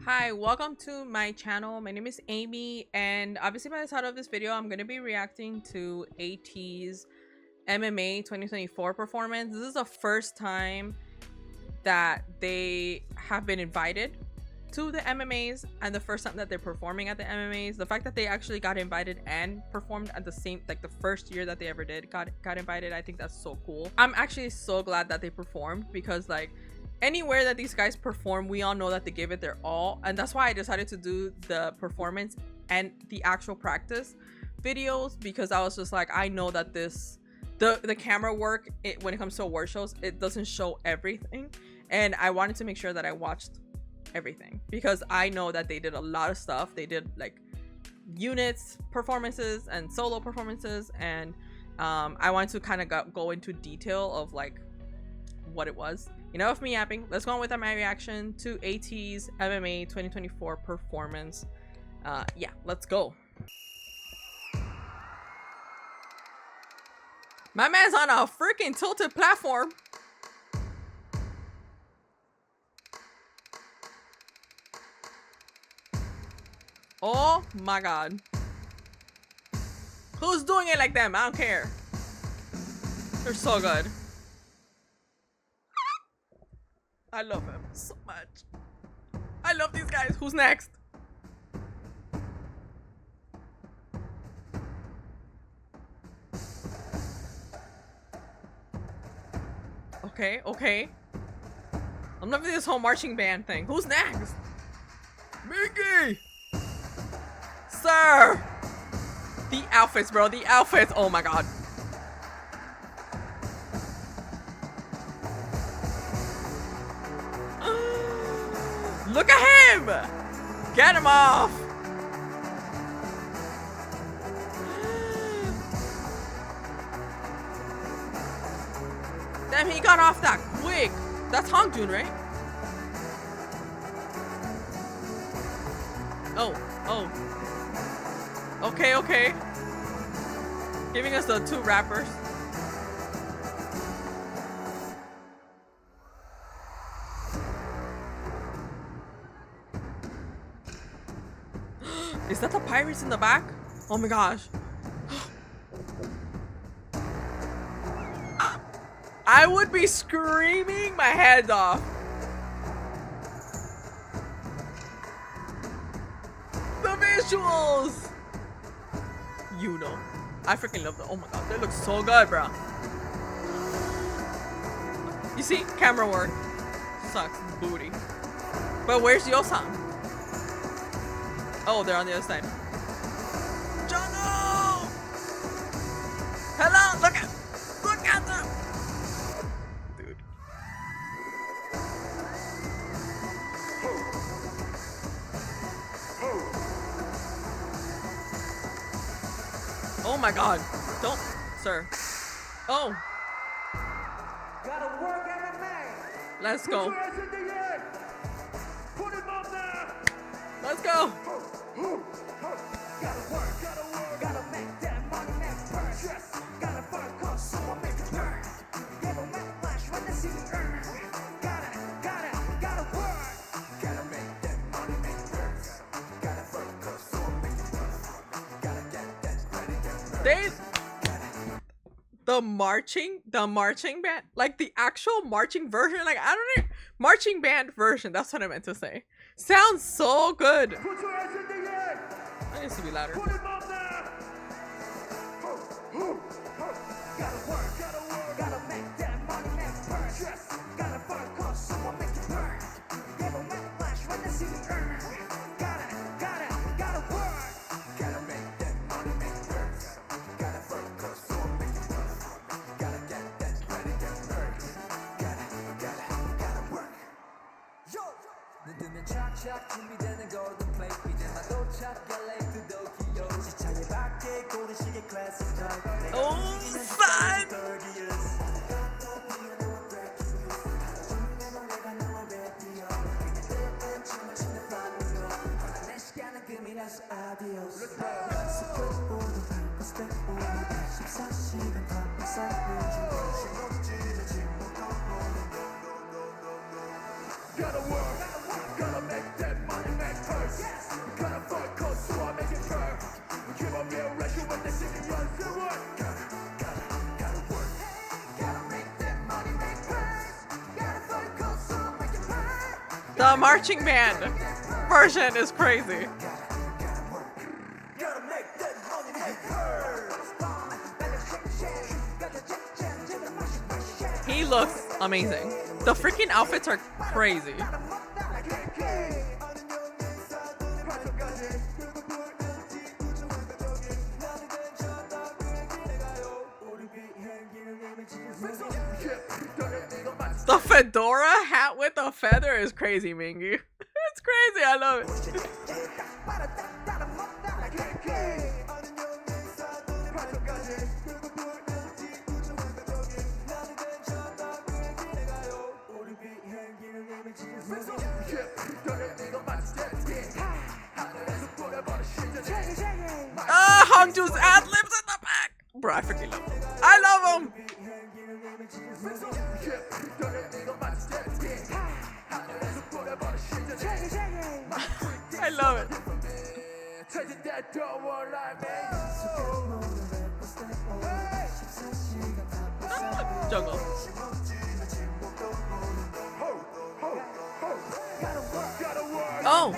Hi, welcome to my channel. My name is Amy, and obviously by the title of this video, I'm going to be reacting to ATEEZ MMA 2024 performance. This is the first time that they have been invited to the MMAs and the first time that they're performing at the MMAs. The fact that they actually got invited and performed at the same, like the first year that they ever did got invited, I think that's so cool. I'm actually so glad that they performed because like anywhere that these guys perform, we all know that they give it their all, and that's why I decided to do the performance and the actual practice videos, because I was just like, I know that the camera work when it comes to award shows, it doesn't show everything, and I wanted to make sure that I watched everything because I know that they did a lot of stuff. They did like units performances and solo performances, and I wanted to kind of go into detail of like what it was. Enough of me yapping. Let's go on with my reaction to ATEEZ MMA 2024 performance. Yeah, let's go. My man's on a freaking tilted platform. Oh my god. Who's doing it like them? I don't care. They're so good. I love him so much. I love these guys. Who's next? Okay. I'm loving this whole marching band thing. Who's next? Mickey! Sir! The outfits, bro. The outfits. Oh my god. Look at him! Get him off! Damn, he got off that quick. That's Hongjun, right? Oh. Okay. Giving us the two rappers. Is that the pirates in the back? Oh my gosh. I would be screaming my head off. The visuals! You know. I freaking love them. Oh my god, they look so good, bro. You see? Camera work. Sucks. Booty. But where's Yosan? Oh, they're on the other side. Jungle! Hello! Look at them! Dude. Oh my god. Don't, sir. Oh. Gotta work MMA. Let's go. Put him up there. Let's go. Gotta work, gotta make that money, make purchase. Gotta work, cause someone make it burn. Give a man flash when they see you earn. Gotta work. Gotta make that money, make purchase. Gotta work, cause someone make it burn. Gotta get that ready, get They, the marching band, like the actual marching version, like I don't know, marching band version, that's what I meant to say. Sounds so good. Put your hands in the air. That needs to be louder. Put him up there. Gotta work, gotta make that money, make purchase. Gotta work, cause someone make it burn. Give a man flash when they see you earn. Gotta work. Gotta make that money, make purchase. Gotta work, cause someone make it burn. Gotta get that ready, get burnt. Gotta work. Yo! 눈 뜨면 착착 준비되는 golden plate 이제만 도착 LA to Tokyo 시차에 밖에 고르시게 classic type Oh, son! Gotta work, gotta make that money, The marching band version is crazy. He looks amazing. The freaking outfits are crazy. The fedora hat with a feather is crazy, Mingy. It's crazy. I love it. Hongju's ad libs in the back. Bro, I freaking love him. I love him. I love it. Jungle. Oh.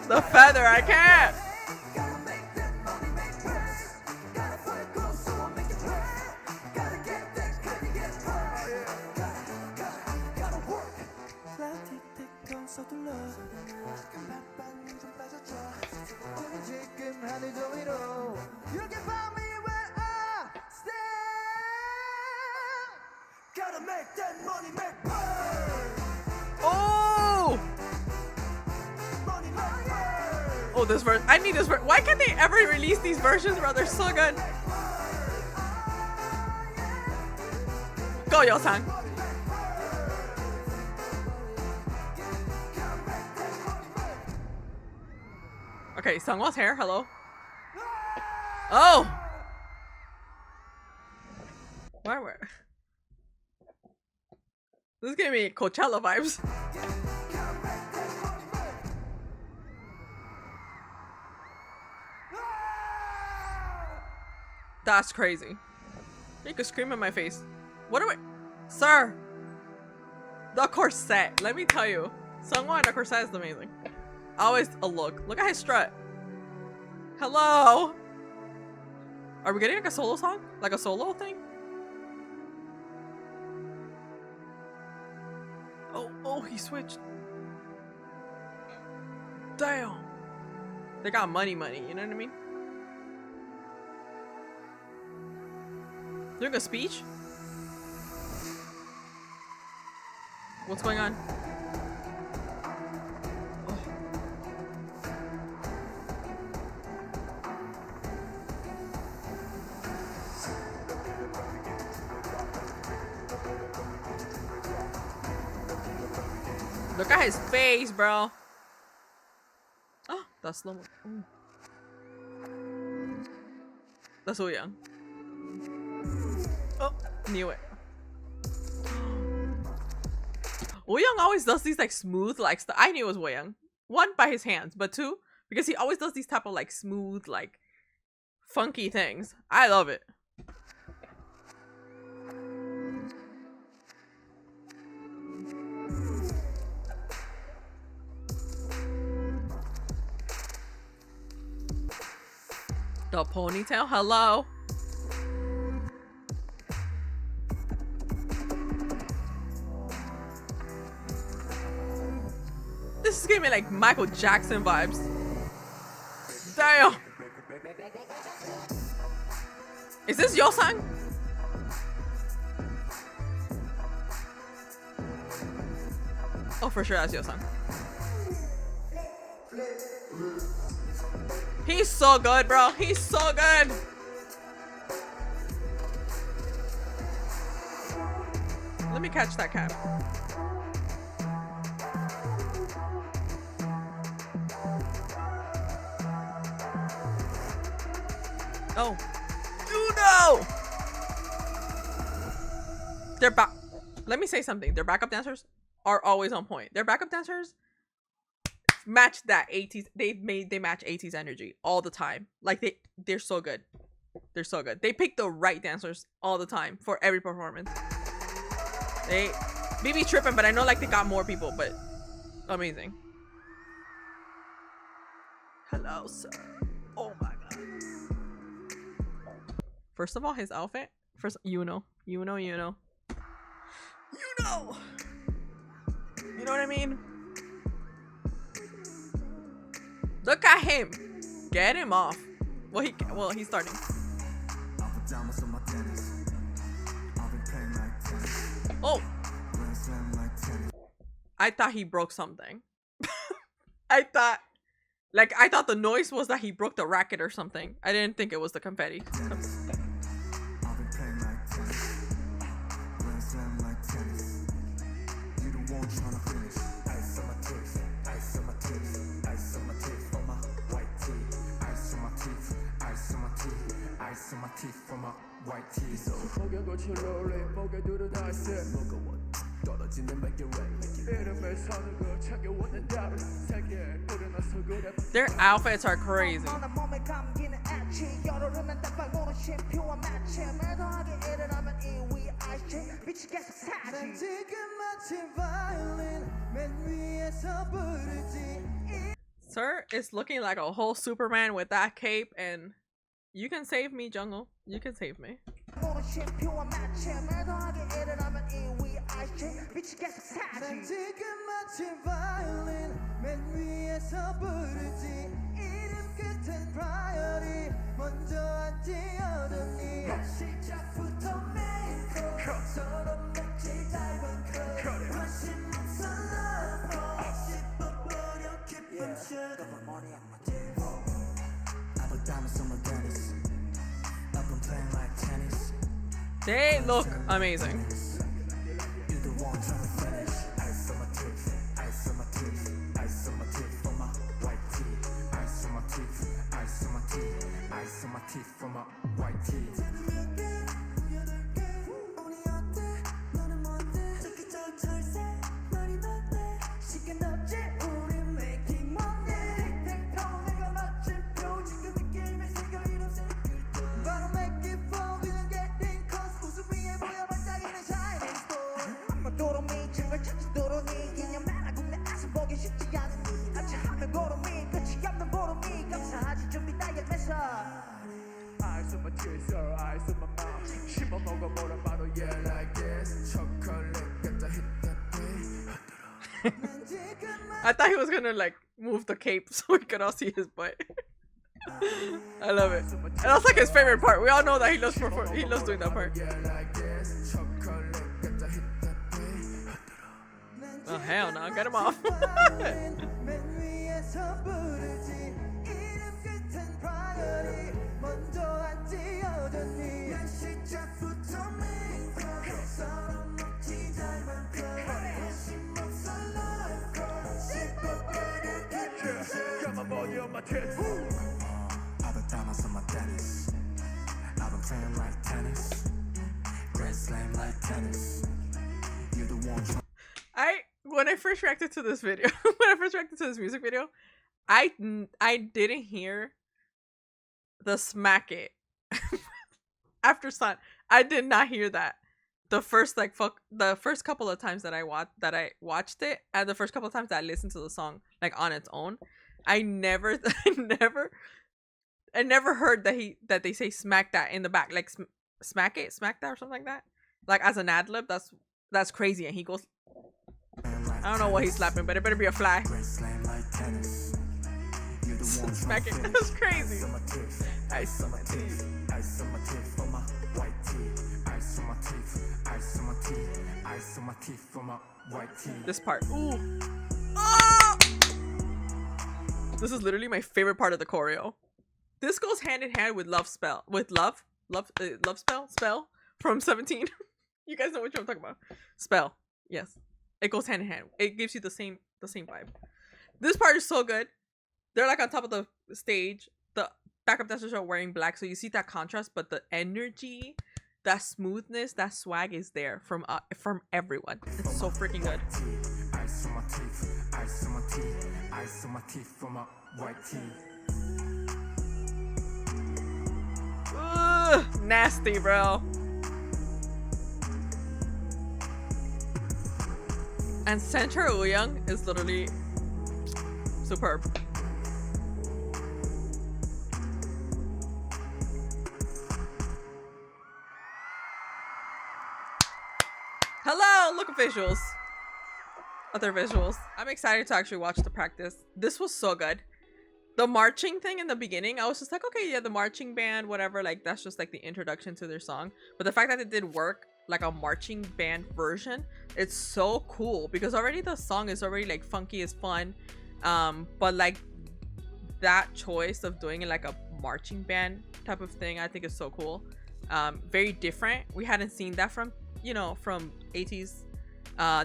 The feather, I can't. Oh! Oh, this verse. I need this verse. Why can't they ever release these versions, bro? They're so good. Go, Yo-san. Okay, Sungwon's hair. Hello. Oh! Where? This is giving me Coachella vibes. That's crazy. You could scream in my face. What am I? Sir! The corset. Let me tell you. Sungwon, the corset is amazing. Always a look. Look at his strut. Hello! Are we getting like a solo song? Like a solo thing? Oh, he switched. Damn. They got money, you know what I mean? Doing a speech? What's going on? Oh. Look at his face, bro. Oh, that's slow mo. That's so young. Oh, knew it. Woyoung always does these like smooth like stuff. I knew it was Woyoung. One, by his hands, but two, because he always does these type of like smooth, like funky things. I love it. The ponytail, hello. This is giving me like Michael Jackson vibes. Damn. Is this your song? Oh, for sure that's your song. He's so good, bro. He's so good. Let me catch that cat. Oh. No! They're back. Let me say something. Their backup dancers are always on point. Their backup dancers match that ATEEZ. They match ATEEZ energy all the time. Like they're so good. They're so good. They pick the right dancers all the time for every performance. They be tripping, but I know like they got more people, but amazing. Hello, sir. Oh my god. First of all, his outfit. First, you know. You know what I mean? Look at him. Get him off. Well, he's starting. Oh. I thought he broke something. I thought the noise was that he broke the racket or something. I didn't think it was the confetti. Their outfits are crazy. Sir is looking like a whole Superman with that cape, and you can save me, Jungle. You can save me. They look amazing. I thought he was gonna like move the cape so we could all see his butt. I love it. And that's like his favorite part. We all know that he loves doing that part. Oh hell no, get him off. When I first reacted to this video, music video, I didn't hear the smack it after Sun. I did not hear that the first couple of times that I watched it, and the first couple of times that I listened to the song like on its own. I never heard that they say smack that in the back, like smack that or something like that, like as an ad lib. That's crazy. And he goes, I don't know what he's slapping, but it better be a fly. Smack it. That's crazy. Ice on my teeth. Ice on my teeth for my white teeth. Ice on my teeth. Ice on my teeth. Ice on my teeth for my white teeth. This part. Ooh. Oh! This is literally my favorite part of the choreo. This goes hand in hand with Love Spell. With Love Spell from 17. You guys know what I'm talking about. Spell. Yes. It goes hand in hand. It gives you the same vibe. This part is so good. They're like on top of the stage. The backup dancers are wearing black, so you see that contrast, but the energy, that smoothness, that swag is there from everyone. It's so freaking good. Ice on my teeth, ice on my teeth, ice on my teeth for my white teeth. nasty, bro. And Center Uyang is literally superb. Hello, look at visuals. Other visuals. I'm excited to actually watch the practice. This was so good. The marching thing in the beginning, I was just like, okay, yeah, the marching band, whatever, like that's just like the introduction to their song. But the fact that it did work like a marching band version, it's so cool because already the song is already like funky as fun. But like that choice of doing it like a marching band type of thing, I think is so cool. Very different. We hadn't seen that from, you know, from ATEEZ.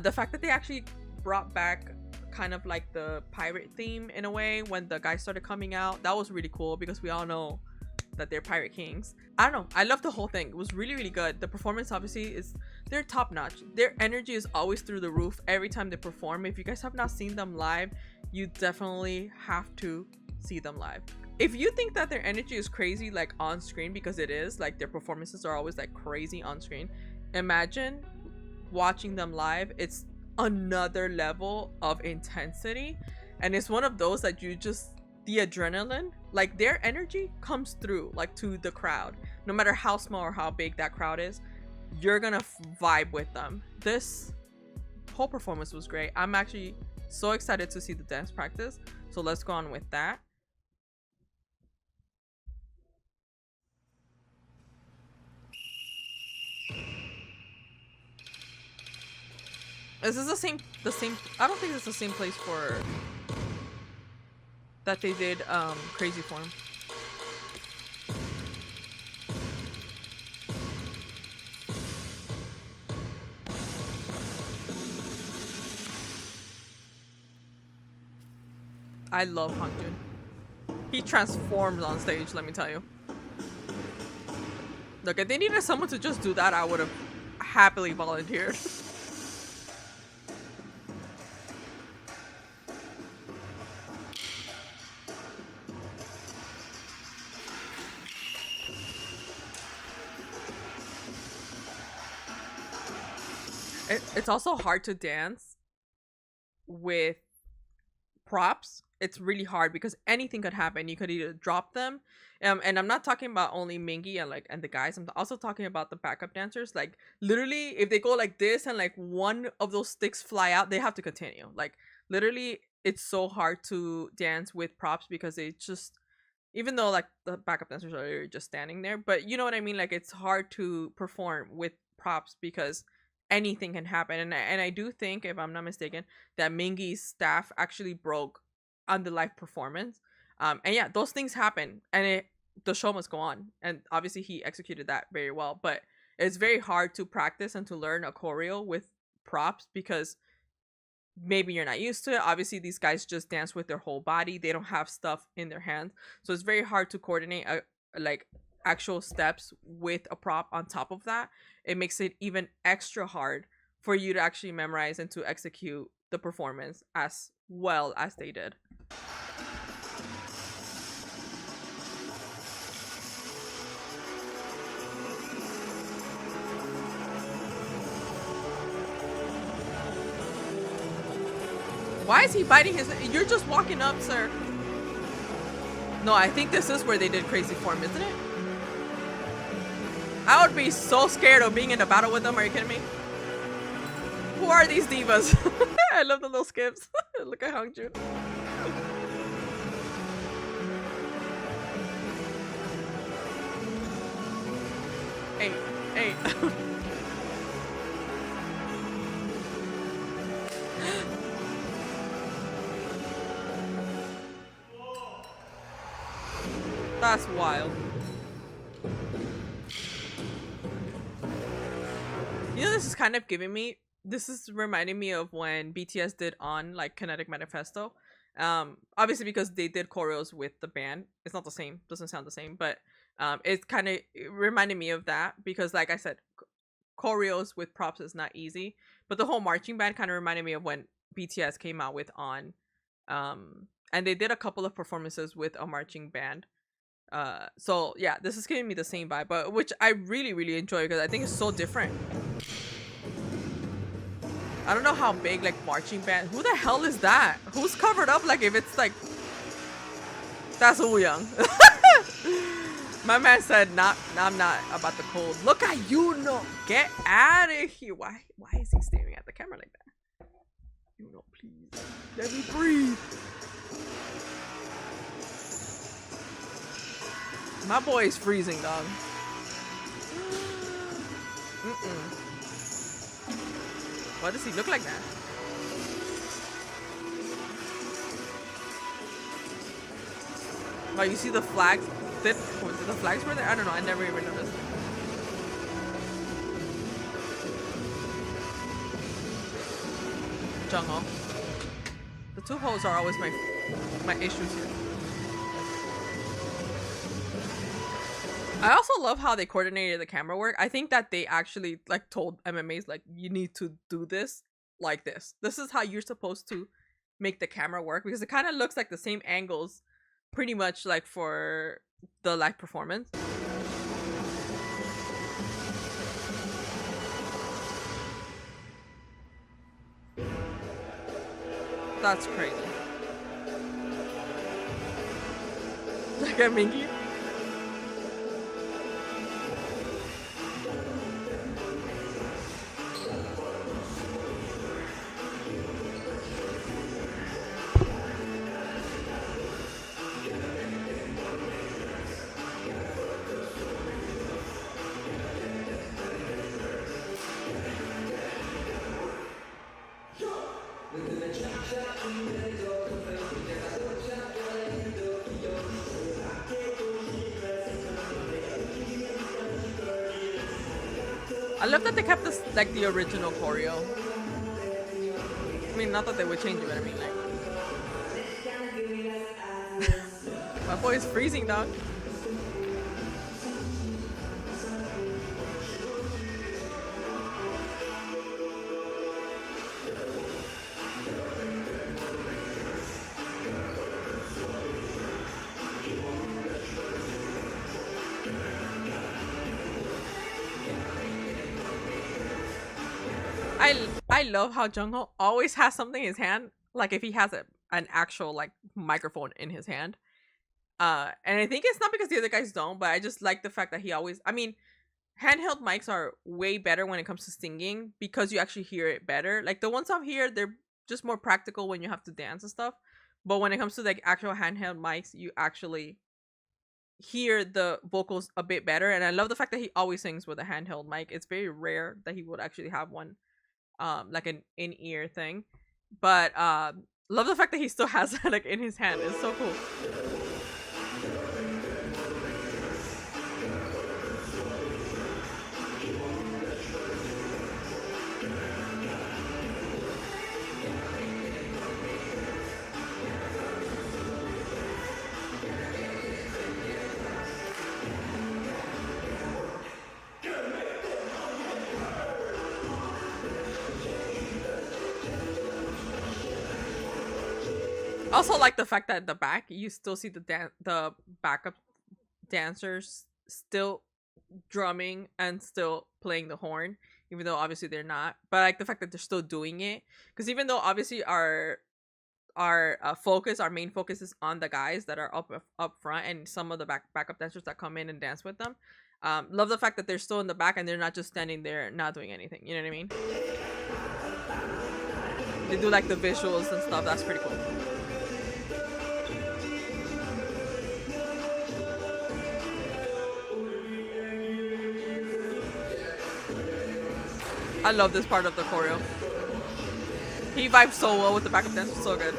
The fact that they actually brought back kind of like the pirate theme in a way when the guys started coming out, that was really cool because we all know that they're pirate kings. I don't know, I love the whole thing. It was really, really good. The performance obviously is, they're top notch. Their energy is always through the roof every time they perform. If you guys have not seen them live, you definitely have to see them live. If you think that their energy is crazy like on screen, because it is, like their performances are always like crazy on screen, imagine watching them live. It's another level of intensity, and it's one of those that you just, the adrenaline, like their energy comes through like to the crowd, no matter how small or how big that crowd is. You're gonna vibe with them. This whole performance was great. I'm actually so excited to see the dance practice, so let's go on with that. Is this the same, I don't think it's the same place for that they did Crazy Form. I love Hangjun. He transforms on stage, let me tell you. Look, if they needed someone to just do that, I would have happily volunteered. It's also hard to dance with props. It's really hard because anything could happen. You could either drop them, and I'm not talking about only Mingy and the guys. I'm also talking about the backup dancers. Like literally, if they go like this and like one of those sticks fly out, they have to continue. Like literally, it's so hard to dance with props because it just, even though like the backup dancers are just standing there, but you know what I mean. Like it's hard to perform with props because anything can happen. And I do think, if I'm not mistaken, that Mingy's staff actually broke on the live performance. And yeah, those things happen, and the show must go on. And obviously, he executed that very well. But it's very hard to practice and to learn a choreo with props because maybe you're not used to it. Obviously, these guys just dance with their whole body. They don't have stuff in their hands, so it's very hard to coordinate like actual steps with a prop on top of that. It makes it even extra hard for you to actually memorize and to execute the performance as well as they did. Why is he biting his? You're just walking up, sir. No, I think this is where they did Crazy Form, isn't it? I would be so scared of being in a battle with them. Are you kidding me? Who are these divas? I love the little skips. Look at Hangjun. Hey, hey. That's wild. You know, this is kind of giving me, this is reminding me of when BTS did On, like Kinetic Manifesto. Obviously because they did choreos with the band. It's not the same, doesn't sound the same, but it's kind of reminded me of that because, like I said, choreos with props is not easy. But the whole marching band kind of reminded me of when BTS came out with On. And they did a couple of performances with a marching band. So yeah, this is giving me the same vibe, but which I really enjoy because I think it's so different. I don't know how big like marching band. Who the hell is that? Who's covered up? Like if it's like that's Woo Young. My man said, I'm not about the cold. Look at you, no, get out of here. Why is he staring at the camera like that? You know, please let me breathe. My boy is freezing, dog. Why does he look like that? Oh, you see the flags? Did the flags were there? I don't know. I never even noticed. Jungho. The two hoes are always my issues here. I also love how they coordinated the camera work. I think that they actually like told MMAs like you need to do this like this. This is how you're supposed to make the camera work because it kind of looks like the same angles pretty much like for the live performance. That's crazy. Look at Minky. I love that they kept this like the original choreo. I mean, not that they would change it, but I mean like my boy is freezing, dog. I love how Jungho always has something in his hand. Like if he has an actual like microphone in his hand. And I think it's not because the other guys don't, but I just like the fact that he always. I mean, handheld mics are way better when it comes to singing because you actually hear it better. Like the ones out here, they're just more practical when you have to dance and stuff. But when it comes to like actual handheld mics, you actually hear the vocals a bit better. And I love the fact that he always sings with a handheld mic. It's very rare that he would actually have one like an in-ear thing, but love the fact that he still has that like in his hand. It's so cool. Also like the fact that at the back you still see the backup dancers still drumming and still playing the horn, even though obviously they're not. But like the fact that they're still doing it, because even though obviously our our main focus is on the guys that are up front and some of the backup dancers that come in and dance with them. Love the fact that they're still in the back and they're not just standing there not doing anything. You know what I mean? They do like the visuals and stuff. That's pretty cool. I love this part of the choreo. He vibes so well with the backup dance. So good.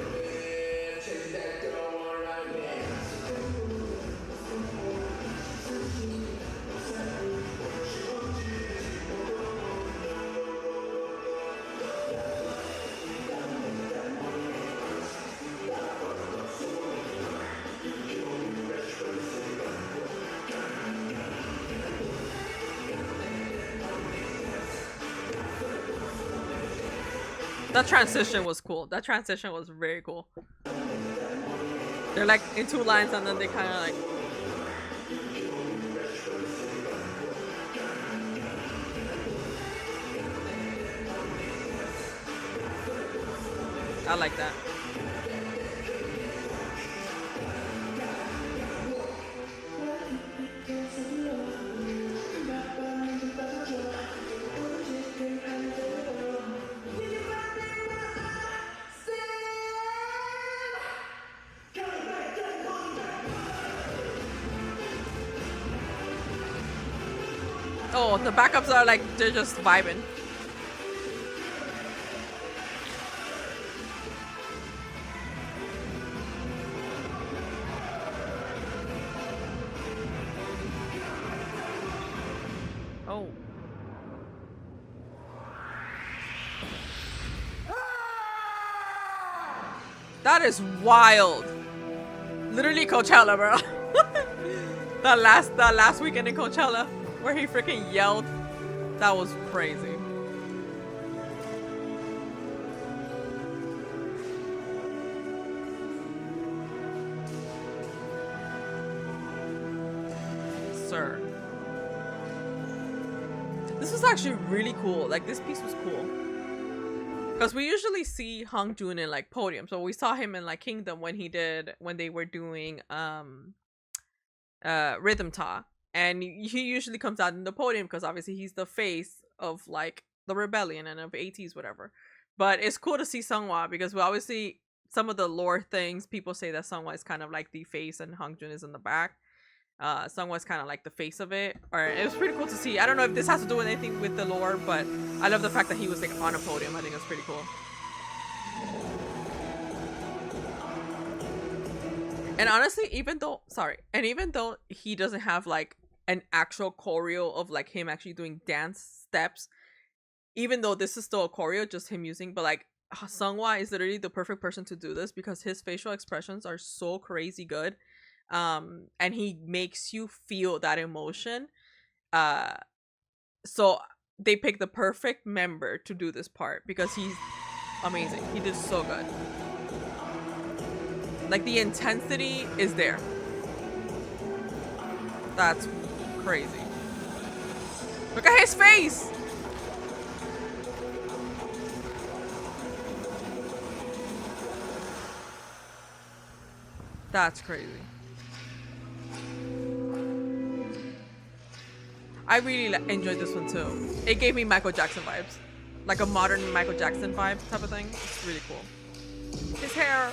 That transition was cool. That transition was very cool. They're like in two lines and then they kind of like I like that. Oh, the backups are like, they're just vibing. Oh. That is wild. Literally Coachella, bro. that last weekend in Coachella where he freaking yelled. That was crazy. Sir. This was actually really cool. Like, this piece was cool. Because we usually see Hong Joon in like podium. So we saw him in like Kingdom when they were doing Rhythm Ta. And he usually comes out in the podium because obviously he's the face of like the rebellion and of ATEEZ, whatever. But it's cool to see Seonghwa because we obviously, some of the lore things, people say that Seonghwa is kind of like the face and Hong Joon is in the back. Seonghwa's kind of like the face of it. Or it was pretty cool to see. I don't know if this has to do with anything with the lore, but I love the fact that he was like on a podium. I think it's pretty cool. And honestly, even though he doesn't have like an actual choreo of like him actually doing dance steps, even though this is still a choreo, just him using, but like Seonghwa is literally the perfect person to do this because his facial expressions are so crazy good. And he makes you feel that emotion. So they picked the perfect member to do this part because he's amazing. He did so good. Like, the intensity is there. That's crazy. Look at his face! That's crazy. I really enjoyed this one too. It gave me Michael Jackson vibes. Like a modern Michael Jackson vibe type of thing. It's really cool. His hair.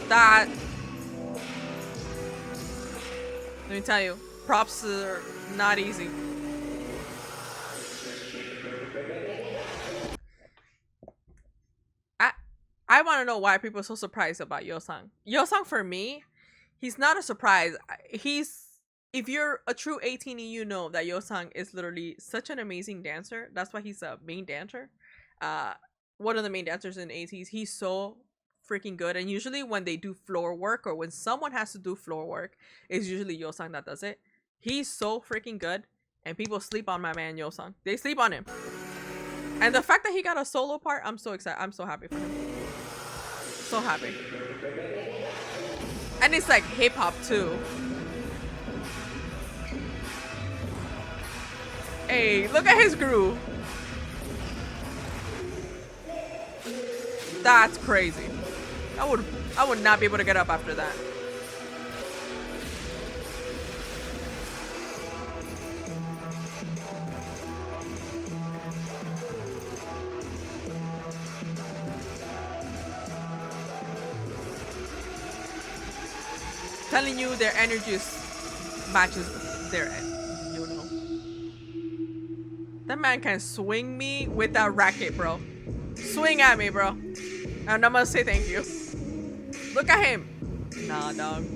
That. Let me tell you, props are not easy. I want to know why people are so surprised about Yeosang. Yeosang, for me, he's not a surprise. If you're a true 18, you know that Yeosang is literally such an amazing dancer. That's why he's a main dancer. One of the main dancers in ATEEZ. He's so freaking good. And usually when they do floor work or when someone has to do floor work, it's usually Yeosang that does it. He's so freaking good. And people sleep on my man Yeosang. They sleep on him. And the fact that he got a solo part, I'm so excited. I'm so happy for him. So happy. And it's like hip hop too. Hey, look at his groove. That's crazy. I would not be able to get up after that. Telling you, their energy matches their end. You know. That man can swing me with that racket, bro. Swing at me, bro. And I'm gonna say thank you. Look at him. Nah, dog.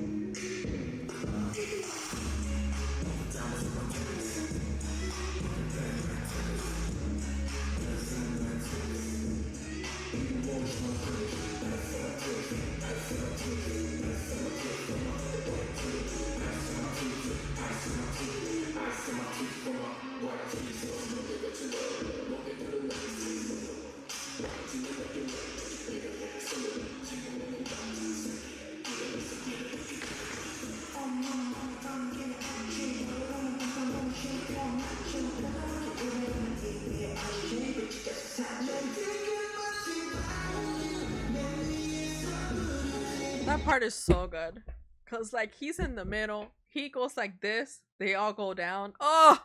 That part is so good. Cause like he's in the middle. He goes like this. They all go down. Oh!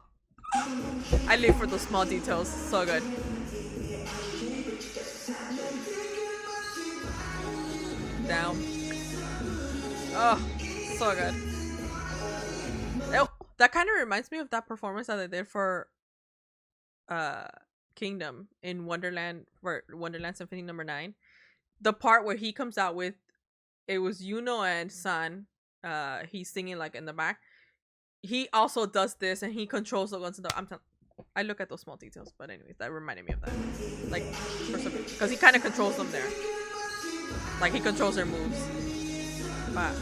I live for the small details. So good. Down. Oh, so good. Oh, that kind of reminds me of that performance that they did for Kingdom in Wonderland, for Wonderland Symphony number 9. The part where he comes out with, it was Yuno and San. He's singing like in the back. He also does this and he controls the guns. I look at those small details, but anyways, that reminded me of that. Like, because he kind of controls them there. Like he controls their moves. But.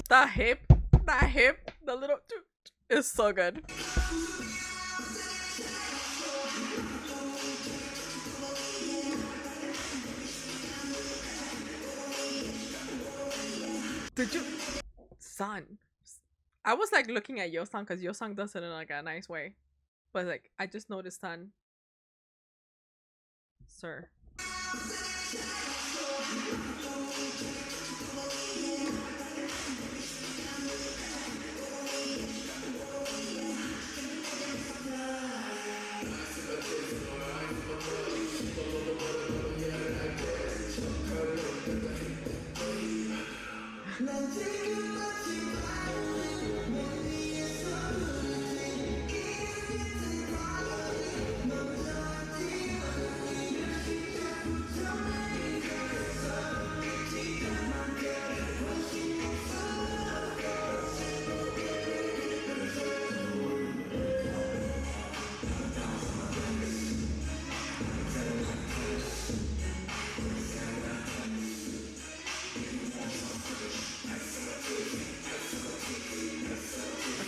That hip, the little is so good. Did you, Son? I was like looking at Yosang because Yosang does it in like a nice way, but like I just noticed San, sir.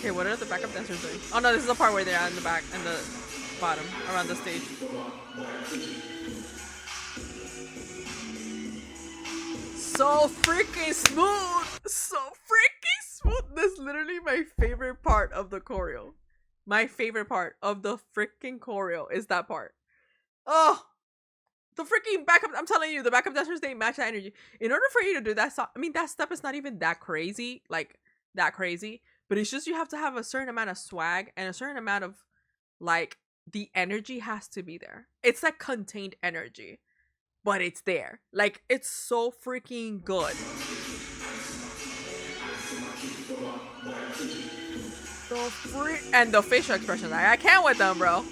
Okay, what are the backup dancers doing? Oh no, this is the part where they're in the back and the bottom around the stage. So freaking smooth! So freaking smooth! This is literally my favorite part of the choreo. My favorite part of the freaking choreo is that part. Oh! The freaking backup, I'm telling you, the backup dancers, they match that energy. In order for you to do that, I mean, that step is not even that crazy. Like, that crazy. But it's just you have to have a certain amount of swag and a certain amount of, like, the energy has to be there. It's like contained energy, but it's there. Like, it's so freaking good. And the facial expressions, I can't with them, bro.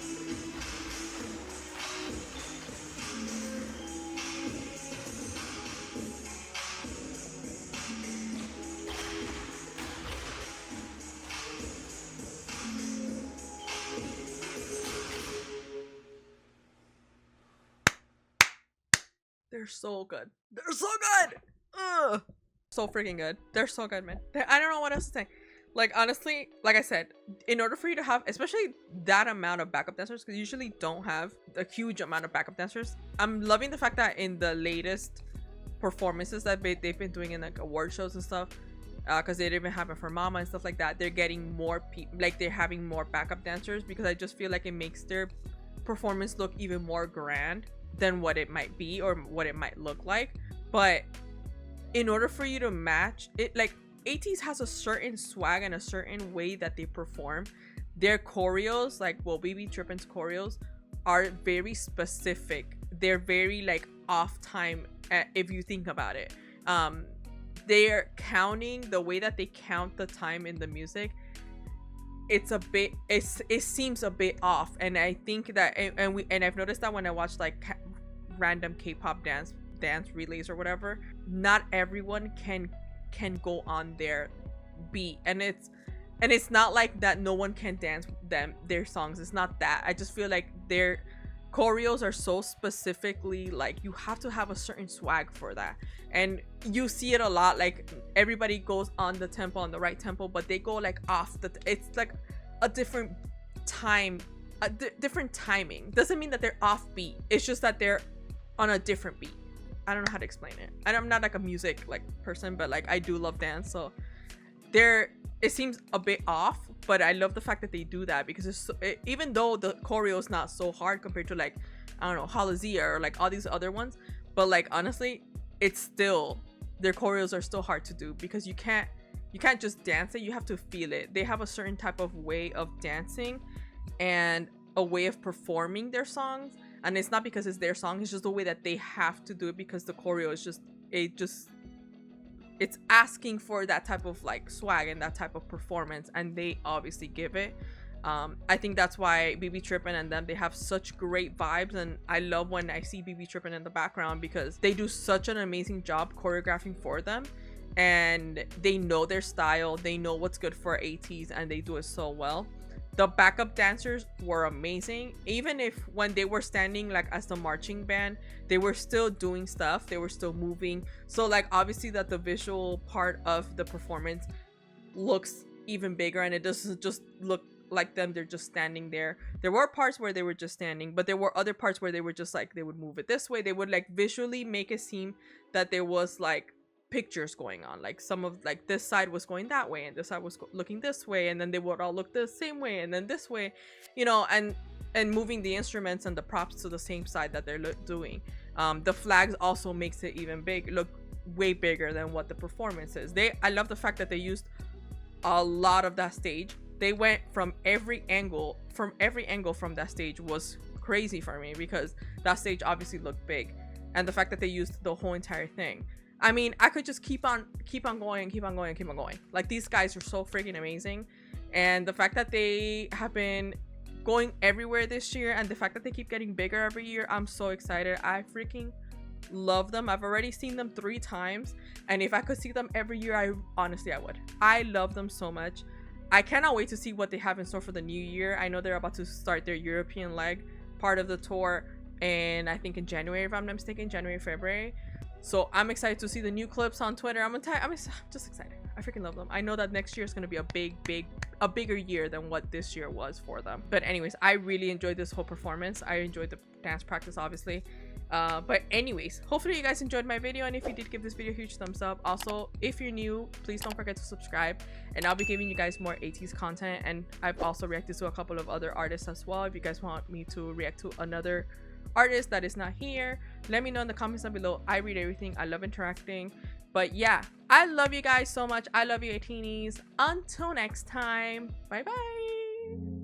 They're so good. They're so good. Ugh. So freaking good. They're so good, man. I don't know what else to say. Like, honestly, like I said, in order for you to have, especially that amount of backup dancers, because you usually don't have a huge amount of backup dancers. I'm loving the fact that in the latest performances that they've been doing in like award shows and stuff, because they didn't even have it for Mama and stuff like that, they're getting more people, like they're having more backup dancers, because I just feel like it makes their performance look even more grand than what it might be or what it might look like. But in order for you to match it, like ATEEZ has a certain swag and a certain way that they perform their choreos. Like, well, Baby Trippin's choreos are very specific. They're very like off time, if you think about it, they're counting the way that they count the time in the music. It's a bit, it seems a bit off, and I think that, and I've noticed that when I watch like random K-pop dance relays or whatever, not everyone can go on their beat, and it's not like that no one can dance their songs. It's not that. I just feel like their choreos are so specifically like you have to have a certain swag for that, and you see it a lot. Like everybody goes on the tempo, on the right tempo, but they go like off it's like a different time, different timing. Doesn't mean that they're off beat, it's just that they're on a different beat. I don't know how to explain it, and I'm not like a music like person, but like I do love dance, so it seems a bit off, but I love the fact that they do that, because even though the choreo is not so hard compared to like, I don't know, Halazia or like all these other ones, but like honestly, it's still, their choreos are still hard to do, because you can't just dance it, you have to feel it. They have a certain type of way of dancing and a way of performing their songs, and it's not because it's their song, it's just the way that they have to do it, because the choreo is it's asking for that type of like swag and that type of performance, and they obviously give it. I think that's why BB Trippin and them, they have such great vibes, and I love when I see BB Trippin in the background, because they do such an amazing job choreographing for them, and they know their style, they know what's good for ATEEZ, and they do it so well. The backup dancers were amazing. Even if when they were standing like as the marching band, they were still doing stuff, they were still moving, so like obviously that the visual part of the performance looks even bigger, and it doesn't just look like them, they're just standing there. There were parts where they were just standing, but there were other parts where they were just like, they would move it this way, they would like visually make it seem that there was like pictures going on, like some of like this side was going that way and this side was looking this way, and then they would all look the same way and then this way, you know, and moving the instruments and the props to the same side that they're doing. The flags also makes it even look way bigger than what the performance is. I love the fact that they used a lot of that stage. They went from every angle from that stage was crazy for me, because that stage obviously looked big, and the fact that they used the whole entire thing. I mean, I could just keep on going. Like, these guys are so freaking amazing, and the fact that they have been going everywhere this year, and the fact that they keep getting bigger every year, I'm so excited. I freaking love them. I've already seen them 3 times, and if I could see them every year, I would. I love them so much. I cannot wait to see what they have in store for the new year. I know they're about to start their European leg part of the tour, and I think in January, if I'm not mistaken, January, February. So I'm excited to see the new clips on Twitter. I'm just excited. I freaking love them. I know that next year is going to be a bigger year than what this year was for them. But anyways, I really enjoyed this whole performance. I enjoyed the dance practice, obviously. But anyways, hopefully you guys enjoyed my video, and if you did, give this video a huge thumbs up. Also, if you're new, please don't forget to subscribe, and I'll be giving you guys more ATEEZ content, and I've also reacted to a couple of other artists as well. If you guys want me to react to another artist that is not here, let me know in the comments down below. I read everything. I love interacting. But yeah, I love you guys so much. I love you, ATEEZ. Until next time, bye bye.